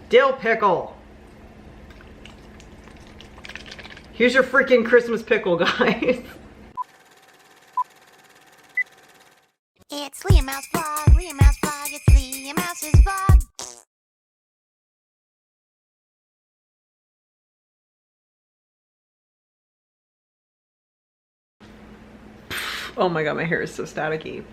Dill pickle. Here's your freaking Christmas pickle, guys. It's LeahMouseVlog, LeahMouseVlog, it's LeahMouse's vlog. Oh my god, my hair is so staticky.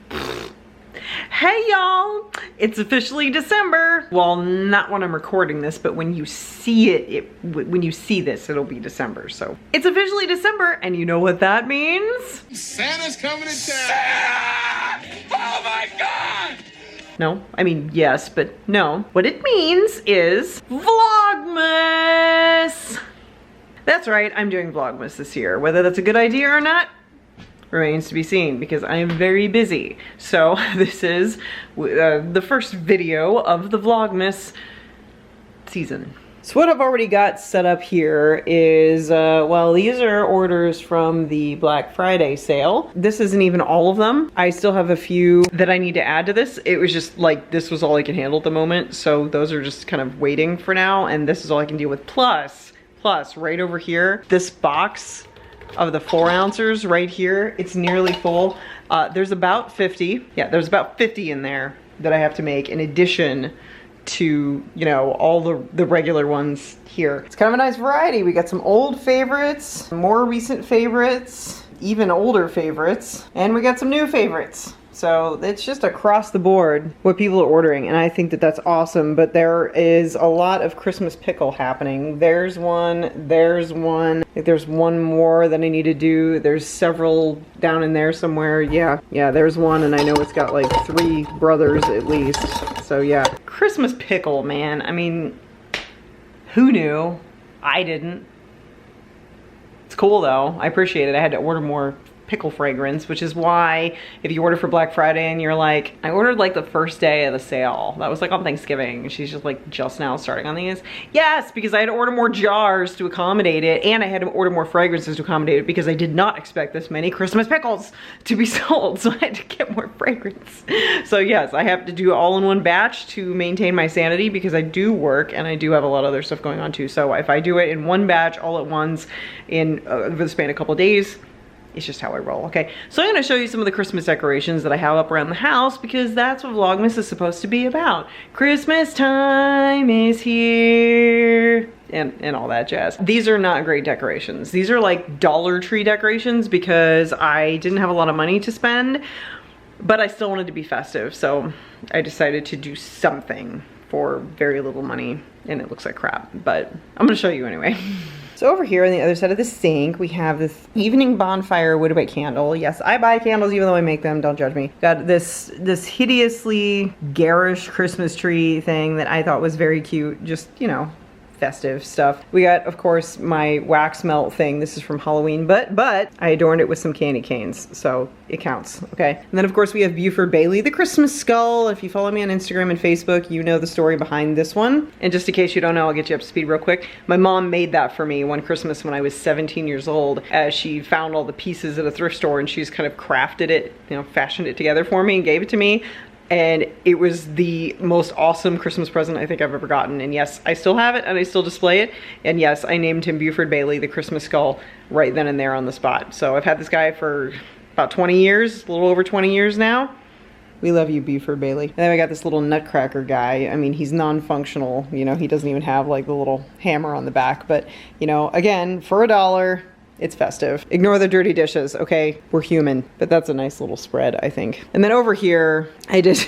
Hey y'all, it's officially December. Well, not when I'm recording this, but when you see when you see this, it'll be December. So it's officially December, and you know what that means? Santa's coming to town. Oh my god! No, I mean, yes, but no. What it means is Vlogmas. That's right, I'm doing Vlogmas this year. Whether that's a good idea or not remains to be seen, because I am very busy. So this is the first video of the Vlogmas season. So what I've already got set up here is, well, these are orders from the Black Friday sale. This isn't even all of them. I still have a few that I need to add to this. It was just like, this was all I can handle at the moment. So those are just kind of waiting for now. And this is all I can deal with. Plus right over here, this box of the 4 ounces right here, it's nearly full. There's about 50. Yeah, there's about 50 in there that I have to make in addition to, you know, all the regular ones here. It's kind of a nice variety. We got some old favorites, more recent favorites, even older favorites, and we got some new favorites. So it's just across the board what people are ordering, and I think that that's awesome. But there is a lot of Christmas pickle happening. There's one, there's one. I think there's one more that I need to do. There's several down in there somewhere. Yeah, there's one, and I know it's got like 3 brothers at least. So yeah, Christmas pickle, man. I mean, who knew? I didn't. It's cool though. I appreciate it. I had to order more pickle fragrance, which is why if you order for Black Friday and you're like, I ordered like the first day of the sale, that was like on Thanksgiving, she's just like just now starting on these. Yes, because I had to order more jars to accommodate it, and I had to order more fragrances to accommodate it, because I did not expect this many Christmas pickles to be sold, so I had to get more fragrance. So yes, I have to do all in one batch to maintain my sanity, because I do work and I do have a lot of other stuff going on too. So if I do it in one batch all at once in over the span of a couple of days, it's just how I roll, okay? So I'm gonna show you some of the Christmas decorations that I have up around the house, because that's what Vlogmas is supposed to be about. Christmas time is here, and all that jazz. These are not great decorations. These are like Dollar Tree decorations, because I didn't have a lot of money to spend, but I still wanted to be festive, so I decided to do something for very little money, and it looks like crap, but I'm gonna show you anyway. So over here on the other side of the sink, we have this evening bonfire wood wick candle. Yes, I buy candles even though I make them, don't judge me. Got this hideously garish Christmas tree thing that I thought was very cute, just, you know, festive stuff. We got, of course, my wax melt thing. This is from Halloween, but I adorned it with some candy canes, so it counts, okay? And then, of course, we have Buford Bailey, the Christmas skull. If you follow me on Instagram and Facebook, you know the story behind this one. And just in case you don't know, I'll get you up to speed real quick. My mom made that for me one Christmas when I was 17 years old, as she found all the pieces at a thrift store, and she's kind of crafted it, you know, fashioned it together for me and gave it to me. And it was the most awesome Christmas present I think I've ever gotten. And yes, I still have it and I still display it. And yes, I named him Buford Bailey, the Christmas skull, right then and there on the spot. So I've had this guy for about 20 years, a little over 20 years now. We love you, Buford Bailey. And then we got this little nutcracker guy. I mean, he's non-functional. You know, he doesn't even have like the little hammer on the back. But, you know, again, for $1, it's festive. Ignore the dirty dishes, okay? We're human, but that's a nice little spread, I think. And then over here, I did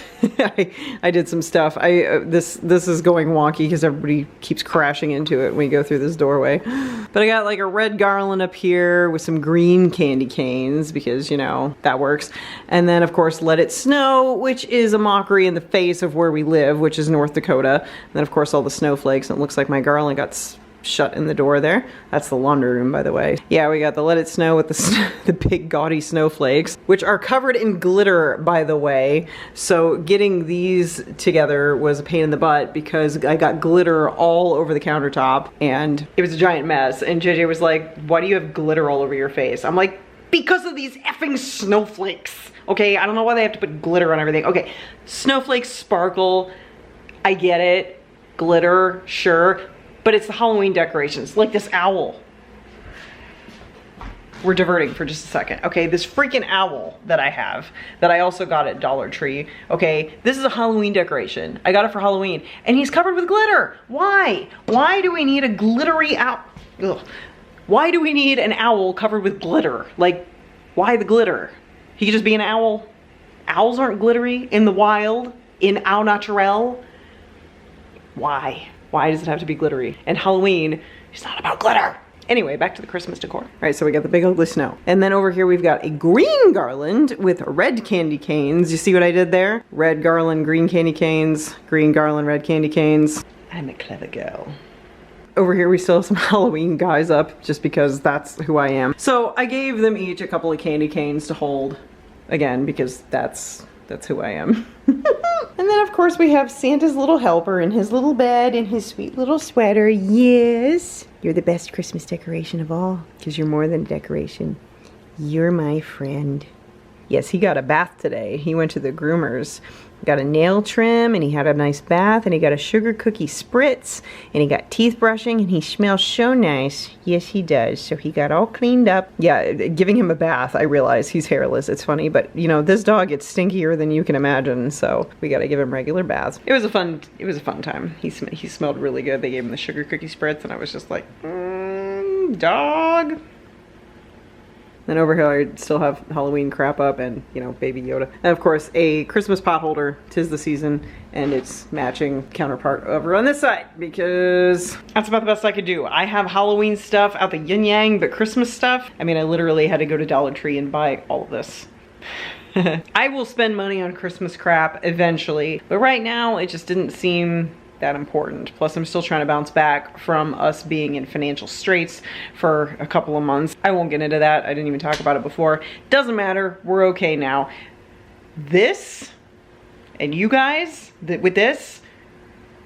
I did some stuff. This is going wonky because everybody keeps crashing into it when we go through this doorway. But I got like a red garland up here with some green candy canes because, you know, that works. And then, of course, Let It Snow, which is a mockery in the face of where we live, which is North Dakota. And then, of course, all the snowflakes. And it looks like my garland got shut in the door there. That's the laundry room, by the way. Yeah, we got the Let It Snow with the big gaudy snowflakes, which are covered in glitter, by the way. So getting these together was a pain in the butt because I got glitter all over the countertop and it was a giant mess. And JJ was like, why do you have glitter all over your face? I'm like, because of these effing snowflakes. Okay, I don't know why they have to put glitter on everything. Okay, snowflakes sparkle. I get it. glitter, sure, but it's the Halloween decorations, like this owl. We're diverting for just a second. Okay, this freaking owl that I have, that I also got at Dollar Tree, okay, this is a Halloween decoration. I got it for Halloween, and he's covered with glitter. Why? Why do we need a glittery owl? Ugh. Why do we need an owl covered with glitter? Like, why the glitter? He could just be an owl. Owls aren't glittery in the wild, in au naturel. Why? Why does it have to be glittery? And Halloween is not about glitter. Anyway, back to the Christmas decor. All right, so we got the big ugly snow. And then over here we've got a green garland with red candy canes. You see what I did there? Red garland, green candy canes, green garland, red candy canes. I'm a clever girl. Over here we still have some Halloween guys up just because that's who I am. So I gave them each a couple of candy canes to hold, again, because that's who I am. And then of course we have Santa's little helper in his little bed in his sweet little sweater. Yes, you're the best Christmas decoration of all, because you're more than a decoration. You're my friend. Yes, he got a bath today. He went to the groomers, got a nail trim, and he had a nice bath, and he got a sugar cookie spritz, and he got teeth brushing, and he smells so nice. Yes, he does. So he got all cleaned up. Yeah, giving him a bath, I realize he's hairless. It's funny, but you know, this dog gets stinkier than you can imagine, so we gotta give him regular baths. It was a fun time. He smelled really good. They gave him the sugar cookie spritz, and I was just like, dog. Then over here I still have Halloween crap up and, you know, Baby Yoda. And of course a Christmas pot holder, 'tis the season, and its matching counterpart over on this side, because that's about the best I could do. I have Halloween stuff out the yin yang, but Christmas stuff, I mean, I literally had to go to Dollar Tree and buy all of this. I will spend money on Christmas crap eventually, but right now it just didn't seem that important. Plus I'm still trying to bounce back from us being in financial straits for a couple of months. I won't get into that. I didn't even talk about it before. Doesn't matter. We're okay now. This and you guys with this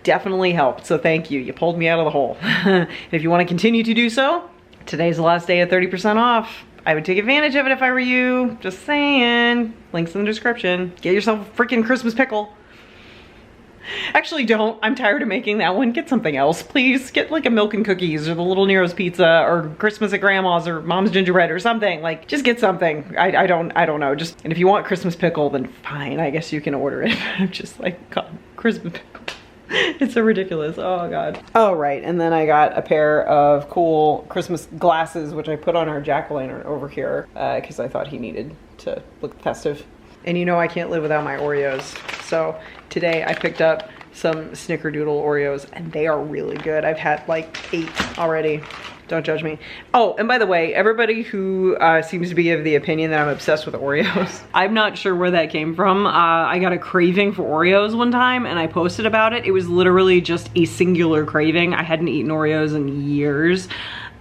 definitely helped. So thank you. You pulled me out of the hole. And if you want to continue to do so, today's the last day at 30% off. I would take advantage of it if I were you. Just saying. Links in the description. Get yourself a freaking Christmas pickle. Actually don't. I'm tired of making that one. Get something else, please. Get like a milk and cookies or the Little Nero's pizza or Christmas at Grandma's or Mom's gingerbread or something. Like, just get something. I don't know. Just, and if you want Christmas pickle, then fine. I guess you can order it. I'm just like, God, Christmas pickle. It's so ridiculous. Oh God. Oh right, and then I got a pair of cool Christmas glasses, which I put on our jack-o'-lantern over here because I thought he needed to look festive. And you know I can't live without my Oreos. So today I picked up some Snickerdoodle Oreos and they are really good. I've had like 8 already. Don't judge me. Oh, and by the way, everybody who seems to be of the opinion that I'm obsessed with Oreos, I'm not sure where that came from. I got a craving for Oreos one time and I posted about it. It was literally just a singular craving. I hadn't eaten Oreos in years.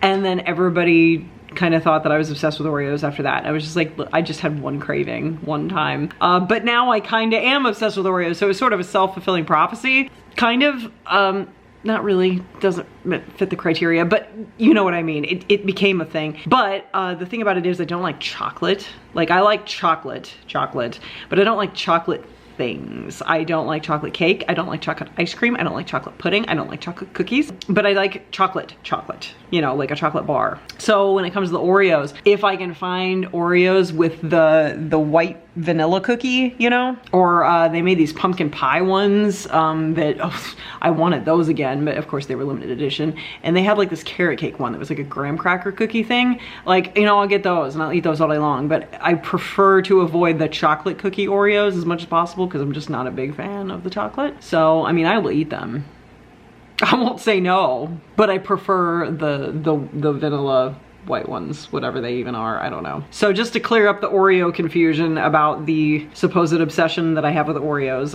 And then everybody kind of thought that I was obsessed with Oreos after that. I was just like, I just had one craving one time. But now I kind of am obsessed with Oreos. So it's sort of a self-fulfilling prophecy. Kind of, not really, doesn't fit the criteria, but you know what I mean. It became a thing. But the thing about it is I don't like chocolate. Like I like chocolate, but I don't like chocolate things. I don't like chocolate cake. I don't like chocolate ice cream. I don't like chocolate pudding. I don't like chocolate cookies, but I like chocolate, you know, like a chocolate bar. So when it comes to the Oreos, if I can find Oreos with the white vanilla cookie, you know, or they made these pumpkin pie ones that I wanted those again, but of course they were limited edition, and they had like this carrot cake one that was like a graham cracker cookie thing. Like, you know, I'll get those and I'll eat those all day long, but I prefer to avoid the chocolate cookie Oreos as much as possible because I'm just not a big fan of the chocolate. So I mean, I will eat them. I won't say no, but I prefer the vanilla white ones, whatever they even are, I don't know. So just to clear up the Oreo confusion about the supposed obsession that I have with Oreos,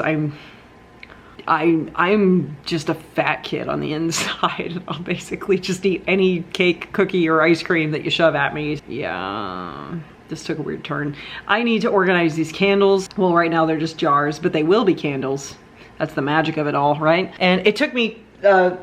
I'm just a fat kid on the inside. I'll basically just eat any cake, cookie, or ice cream that you shove at me. Yeah, this took a weird turn. I need to organize these candles. Well, right now they're just jars, but they will be candles. That's the magic of it all, right? And it took me a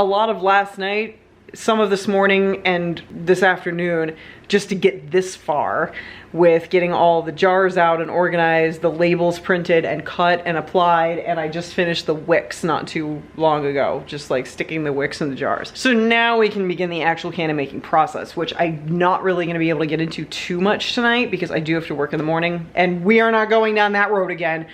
lot of last night some of this morning and this afternoon just to get this far with getting all the jars out and organized, the labels printed and cut and applied, and I just finished the wicks not too long ago, just like sticking the wicks in the jars. So now we can begin the actual candy making process, which I'm not really gonna be able to get into too much tonight because I do have to work in the morning, and we are not going down that road again.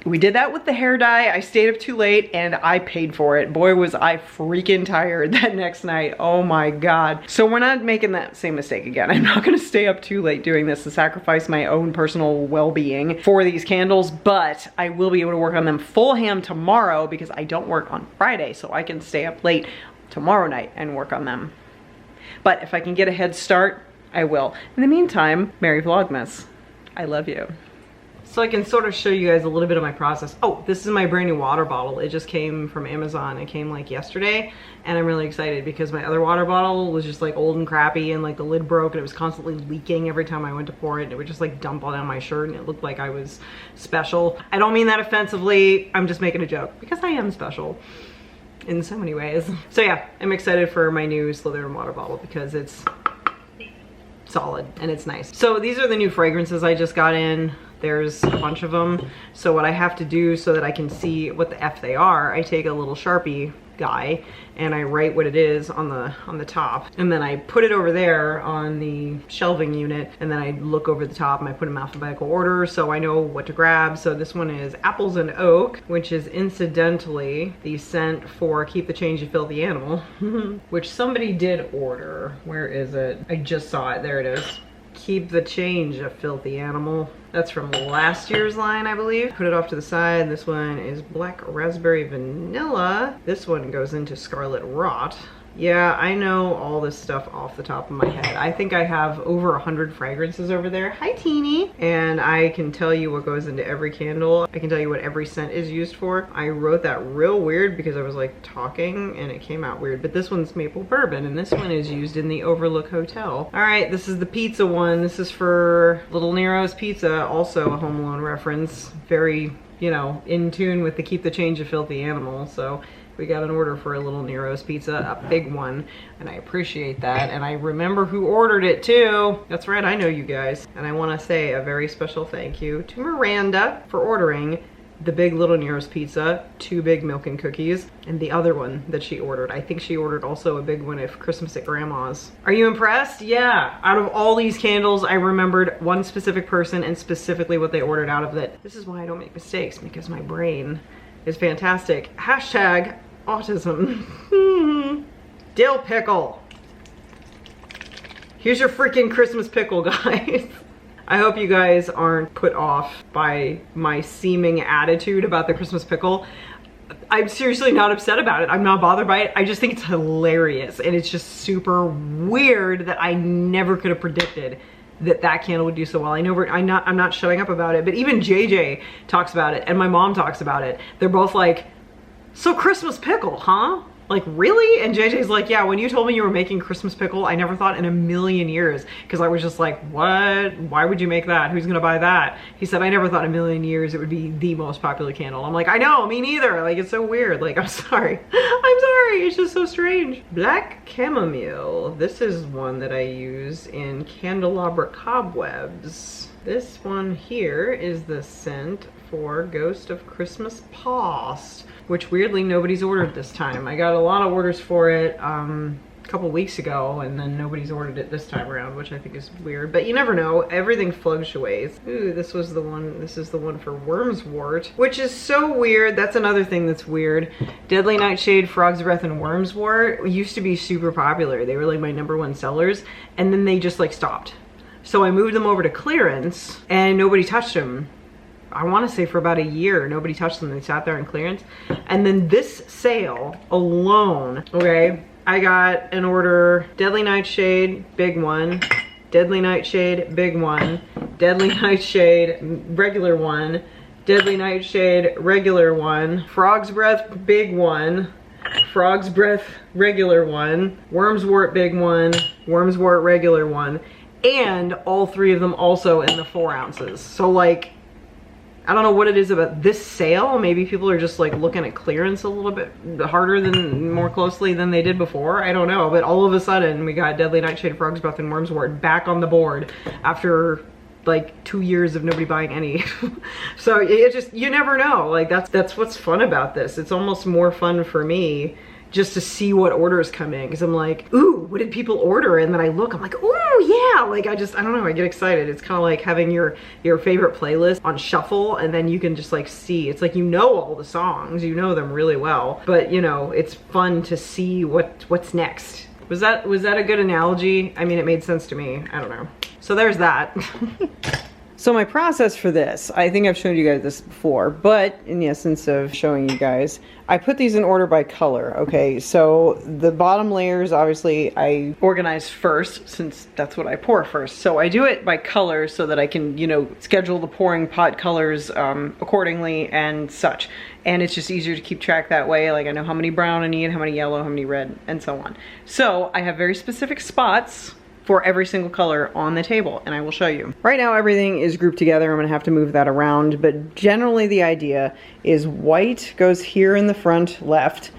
We did that with the hair dye. I stayed up too late and I paid for it. Boy, was I freaking tired that next night. Oh my God. So we're not making that same mistake again. I'm not gonna stay up too late doing this and sacrifice my own personal well-being for these candles, but I will be able to work on them full ham tomorrow because I don't work on Friday, so I can stay up late tomorrow night and work on them. But if I can get a head start, I will. In the meantime, Merry Vlogmas. I love you. So I can sort of show you guys a little bit of my process. Oh, this is my brand new water bottle. It just came from Amazon. It came like yesterday, and I'm really excited because my other water bottle was just like old and crappy, and like the lid broke and it was constantly leaking every time I went to pour it. It would just like dump all down my shirt and it looked like I was special. I don't mean that offensively. I'm just making a joke because I am special in so many ways. So yeah, I'm excited for my new Slytherin water bottle because it's solid and it's nice. So these are the new fragrances I just got in. There's a bunch of them. So what I have to do so that I can see what the F they are, I take a little Sharpie guy and I write what it is on the top, and then I put it over there on the shelving unit, and then I look over the top and I put them in alphabetical order so I know what to grab. So this one is Apples and Oak, which is incidentally the scent for Keep the Change, You Filthy Animal, which somebody did order. Where is it? I just saw it. There it is. Keep the Change, You Filthy Animal. That's from last year's line, I believe. Put it off to the side. This one is Black Raspberry Vanilla. This one goes into Scarlet Rot. Yeah, I know all this stuff off the top of my head. I think I have over 100 fragrances over there. Hi, Teeny. And I can tell you what goes into every candle. I can tell you what every scent is used for. I wrote that real weird because I was like talking and it came out weird. But this one's maple bourbon and this one is used in the Overlook Hotel. All right, this is the pizza one. This is for Little Nero's Pizza, also a Home Alone reference. Very, you know, in tune with the Keep the Change, You Filthy Animal. So we got an order for a Little Nero's Pizza, a big one, and I appreciate that. And I remember who ordered it too. That's right, I know you guys. And I want to say a very special thank you to Miranda for ordering the big Little Nero's Pizza, 2 big milk and cookies, and the other one that she ordered. I think she ordered also a big one of Christmas at Grandma's. Are you impressed? Yeah. Out of all these candles, I remembered one specific person and specifically what they ordered out of it. This is why I don't make mistakes, because my brain is fantastic. Hashtag autism. Dill pickle. Here's your freaking Christmas pickle, guys. I hope you guys aren't put off by my seeming attitude about the Christmas pickle. I'm seriously not upset about it. I'm not bothered by it. I just think it's hilarious, and it's just super weird that I never could have predicted that that candle would do so well. I know I'm not shutting up about it, but even JJ talks about it and my mom talks about it. They're both like, so Christmas pickle, huh? Like, really? And JJ's like, yeah, when you told me you were making Christmas pickle, I never thought in a million years, because I was just like, what? Why would you make that? Who's gonna buy that? He said, I never thought in a million years it would be the most popular candle. I'm like, I know, me neither. Like, it's so weird. Like, I'm sorry. I'm sorry, it's just so strange. Black Chamomile. This is one that I use in Candelabra Cobwebs. This one here is the scent for Ghost of Christmas Past, which weirdly nobody's ordered this time. I got a lot of orders for it a couple weeks ago, and then nobody's ordered it this time around, which I think is weird, but you never know. Everything fluctuates. Ooh, this was the one. This is the one for Wormswort, which is so weird. That's another thing that's weird. Deadly Nightshade, Frog's Breath, and Wormswort used to be super popular. They were like my #1 sellers, and then they just like stopped. So I moved them over to clearance and nobody touched them. I want to say for about a year, nobody touched them. They sat there in clearance. And then this sale alone, okay, I got an order, Deadly Nightshade, big one, Deadly Nightshade, big one, Deadly Nightshade, regular one, Deadly Nightshade, regular one, Frog's Breath, big one, Frog's Breath, regular one, Wormswort, big one, Wormswort, regular one, and all 3 of them also in the 4 ounces. So like, I don't know what it is about this sale. Maybe people are just like looking at clearance a little bit harder more closely than they did before. I don't know, but all of a sudden we got Deadly Nightshade Frogs Breath and Wormswort back on the board after like 2 years of nobody buying any. So it just, you never know. Like that's what's fun about this. It's almost more fun for me just to see what orders come in, because I'm like, ooh, what did people order? And then I look, I'm like, ooh, yeah. Like I don't know, I get excited. It's kind of like having your favorite playlist on shuffle, and then you can just like see, it's like, you know, all the songs, you know them really well, but you know, it's fun to see what's next. Was that a good analogy? I mean, it made sense to me. I don't know. So there's that. So my process for this, I think I've shown you guys this before, but in the essence of showing you guys, I put these in order by color, okay? So the bottom layers, obviously, I organize first, since that's what I pour first. So I do it by color so that I can, you know, schedule the pouring pot colors accordingly and such. And it's just easier to keep track that way. Like I know how many brown I need, how many yellow, how many red, and so on. So I have very specific spots for every single color on the table, and I will show you. Right now everything is grouped together. I'm gonna have to move that around, but generally the idea is white goes here in the front left,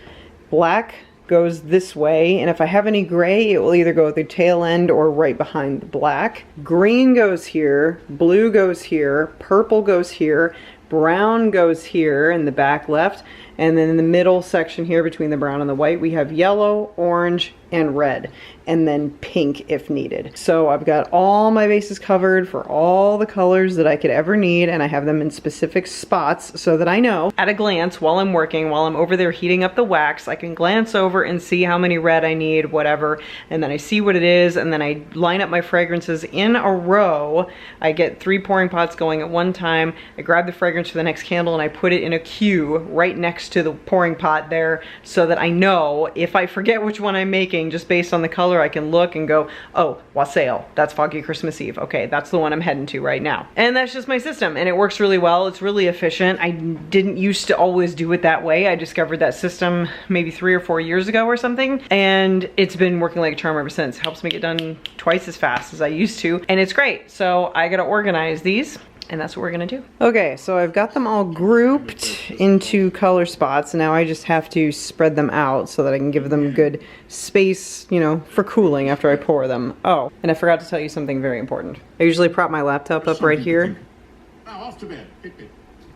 black goes this way, and if I have any gray, it will either go at the tail end or right behind the black. Green goes here, blue goes here, purple goes here, brown goes here in the back left, and then in the middle section here between the brown and the white, we have yellow, orange, and red, and then pink if needed. So I've got all my bases covered for all the colors that I could ever need, and I have them in specific spots so that I know at a glance while I'm working, while I'm over there heating up the wax, I can glance over and see how many red I need, whatever, and then I see what it is, and then I line up my fragrances in a row. I get 3 pouring pots going at one time. I grab the fragrance for the next candle and I put it in a queue right next to the pouring pot there, so that I know if I forget which one I'm making, just based on the color, I can look and go, oh, wassail, that's Foggy Christmas Eve. Okay, that's the one I'm heading to right now. And that's just my system, and it works really well. It's really efficient. I didn't used to always do it that way. I discovered that system maybe 3 or 4 years ago or something, and it's been working like a charm ever since. Helps me get done twice as fast as I used to, and it's great. So I gotta organize these, and that's what we're gonna do. Okay, so I've got them all grouped into color spots. Now I just have to spread them out so that I can give them good space, you know, for cooling after I pour them. Oh, and I forgot to tell you something very important. I usually prop my laptop up right here Now off to bed.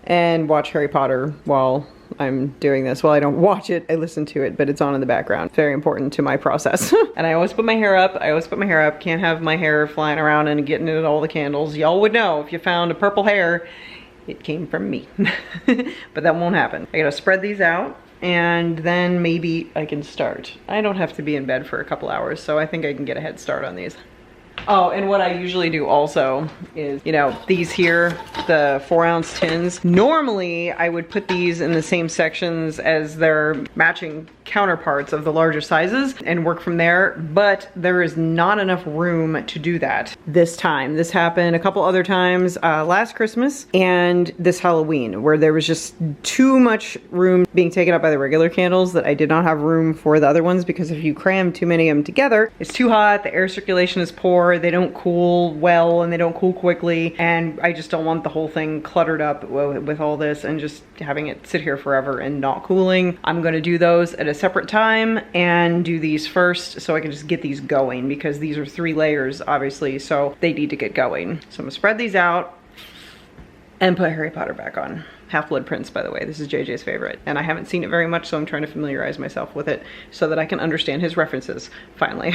and watch Harry Potter while I'm doing this. Well, I don't watch it, I listen to it, but it's on in the background. Very important to my process. And I always put my hair up. Can't have my hair flying around and getting into all the candles. Y'all would know if you found a purple hair, it came from me. But that won't happen. I gotta spread these out, and then maybe I can start. I don't have to be in bed for a couple hours, so I think I can get a head start on these. Oh, and what I usually do also is, you know, these here, the 4-ounce tins. Normally, I would put these in the same sections as their matching counterparts of the larger sizes and work from there, but there is not enough room to do that this time. This happened a couple other times last Christmas and this Halloween, where there was just too much room being taken up by the regular candles that I did not have room for the other ones, because if you cram too many of them together, it's too hot, the air circulation is poor, they don't cool well, and they don't cool quickly, and I just don't want the whole thing cluttered up with all this and just having it sit here forever and not cooling. I'm gonna do those at a separate time and do these first so I can just get these going, because these are 3 layers obviously, so they need to get going. So I'm gonna spread these out and put Harry Potter back on. Half-Blood Prince, by the way. This is JJ's favorite, and I haven't seen it very much, so I'm trying to familiarize myself with it so that I can understand his references, finally.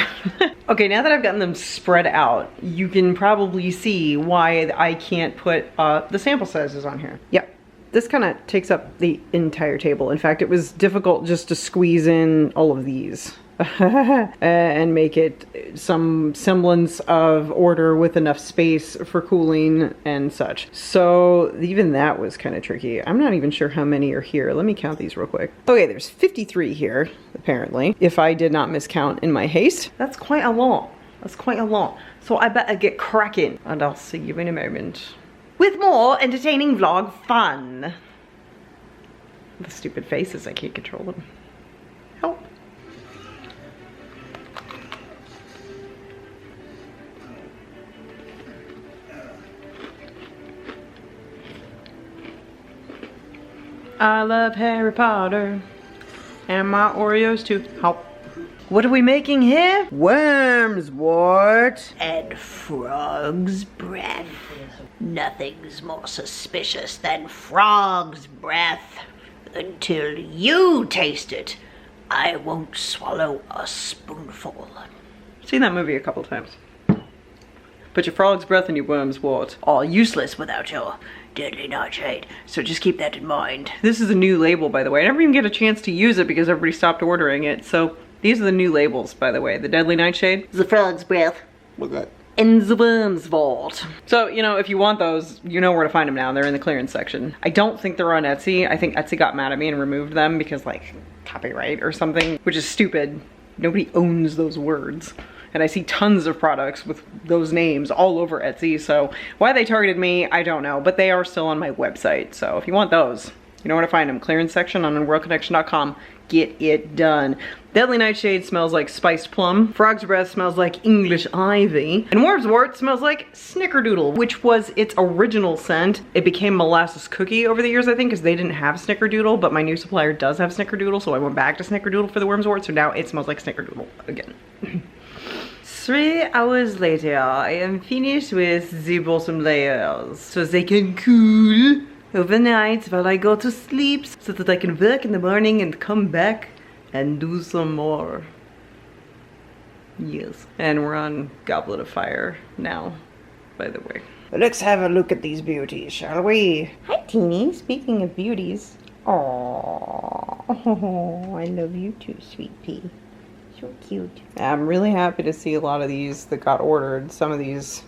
Okay, now that I've gotten them spread out, you can probably see why I can't put the sample sizes on here. Yep. This kind of takes up the entire table. In fact, it was difficult just to squeeze in all of these and make it some semblance of order with enough space for cooling and such. So even that was kind of tricky. I'm not even sure how many are here. Let me count these real quick. Okay, there's 53 here, apparently, if I did not miscount in my haste. That's quite a lot. That's quite a lot. So I better get cracking, and I'll see you in a moment with more entertaining vlog fun. The stupid faces, I can't control them. Help. I love Harry Potter. And my Oreos too. Help. What are we making here? Worms, what? And frog's breath. Nothing's more suspicious than frog's breath. Until you taste it, I won't swallow a spoonful. Seen that movie a couple times. Put your frog's breath in your worm's what? All useless without your deadly nightshade, so just keep that in mind. This is a new label, by the way. I never even get a chance to use it because everybody stopped ordering it, so these are the new labels, by the way. The Deadly Nightshade. The frog's breath. In the worm's vault. So, you know, if you want those, you know where to find them now. They're in the clearance section. I don't think they're on Etsy. I think Etsy got mad at me and removed them because, like, copyright or something, which is stupid. Nobody owns those words. And I see tons of products with those names all over Etsy, so why they targeted me, I don't know, but they are still on my website. So if you want those, you know where to find them. Clearance section on unworldconnection.com. Get it done. Deadly Nightshade smells like spiced plum. Frog's Breath smells like English ivy. And Worm's Wort smells like Snickerdoodle, which was its original scent. It became molasses cookie over the years, I think, because they didn't have Snickerdoodle, but my new supplier does have Snickerdoodle, so I went back to Snickerdoodle for the Worm's Wort, so now it smells like Snickerdoodle again. 3 hours later, I am finished with the bottom layers, so they can cool overnight while I go to sleep, so that I can work in the morning and come back and do some more. Yes. And we're on Goblet of Fire now, by the way. Let's have a look at these beauties, shall we? Hi, Teeny. Speaking of beauties. Aww. I love you too, sweet pea. So cute. I'm really happy to see a lot of these that got ordered. Some of these,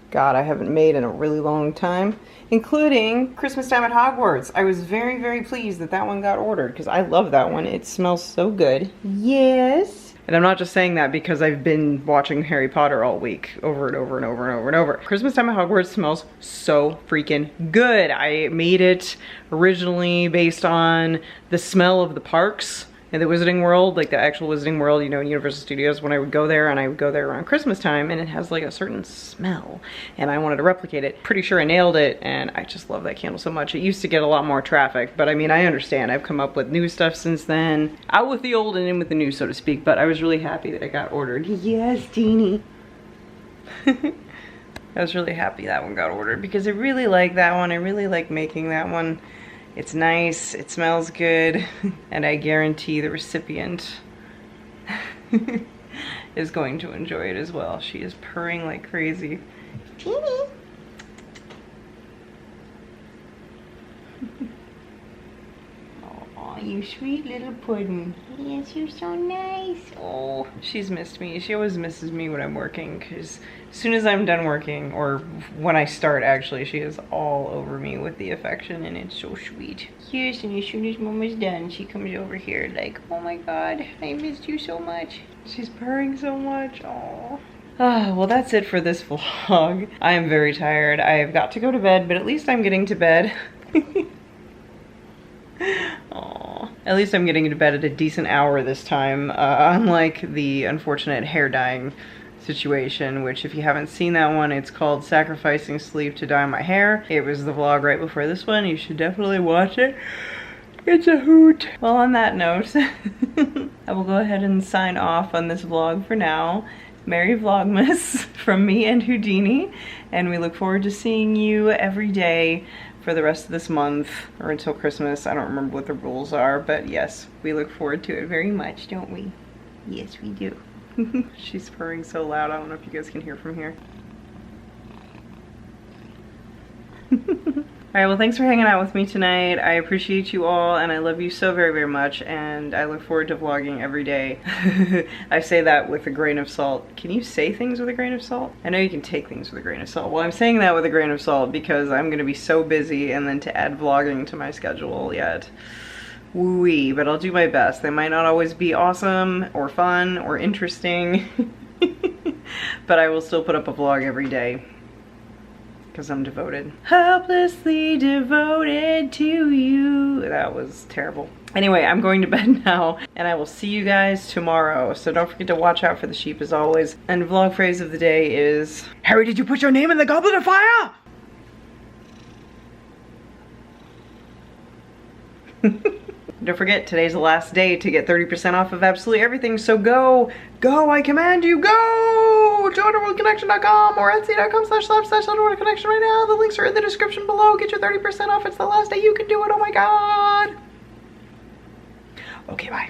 God, I haven't made in a really long time, including Christmas Time at Hogwarts. I was very, very pleased that that one got ordered because I love that one. It smells so good. Yes. And I'm not just saying that because I've been watching Harry Potter all week over and over and over and over and over. Christmas Time at Hogwarts smells so freaking good. I made it originally based on the smell of the parks in the Wizarding World, like the actual Wizarding World, you know, in Universal Studios, when I would go there, and I would go there around Christmas time, and it has like a certain smell, and I wanted to replicate it. Pretty sure I nailed it, and I just love that candle so much. It used to get a lot more traffic, but I mean, I understand. I've come up with new stuff since then. Out with the old and in with the new, so to speak, but I was really happy that it got ordered. Yes, Deanie. I was really happy that one got ordered, because I really like that one. I really like making that one. It's nice, it smells good, and I guarantee the recipient is going to enjoy it as well. She is purring like crazy. Teeny! Aw, you sweet little puddin'. Yes, you're so nice. Oh, she's missed me. She always misses me when I'm working, because as soon as I'm done working, or when I start actually, she is all over me with the affection, and it's so sweet. Yes, and as soon as Mama's done, she comes over here like, oh my God, I missed you so much. She's purring so much. Aw. Well, that's it for this vlog. I am very tired. I've got to go to bed, but at least I'm getting to bed. Aww. At least I'm getting to bed at a decent hour this time, unlike the unfortunate hair dyeing situation, which if you haven't seen that one, it's called Sacrificing Sleep to Dye My Hair. It was the vlog right before this one. You should definitely watch it. It's a hoot. Well, on that note, I will go ahead and sign off on this vlog for now. Merry Vlogmas from me and Houdini, and we look forward to seeing you every day for the rest of this month, or until Christmas. I don't remember what the rules are, but yes, we look forward to it very much, don't we? Yes, we do. She's purring so loud, I don't know if you guys can hear from here. Alright, well, thanks for hanging out with me tonight. I appreciate you all, and I love you so very, very much, and I look forward to vlogging every day. I say that with a grain of salt. Can you say things with a grain of salt? I know you can take things with a grain of salt. Well, I'm saying that with a grain of salt because I'm gonna be so busy, and then to add vlogging to my schedule yet. Woo-wee, but I'll do my best. They might not always be awesome, or fun, or interesting, but I will still put up a vlog every day. Because I'm devoted. Helplessly devoted to you. That was terrible. Anyway, I'm going to bed now, and I will see you guys tomorrow. So don't forget to watch out for the sheep as always. And vlog phrase of the day is, Harry, did you put your name in the Goblet of Fire? don't forget, today's the last day to get 30% off of absolutely everything. So go, I command you, go to underworldconnection.com or etsy.com/underworldconnection right now. The links are in the description below. Get your 30% off. It's the last day you can do it. Oh my God. Okay, bye.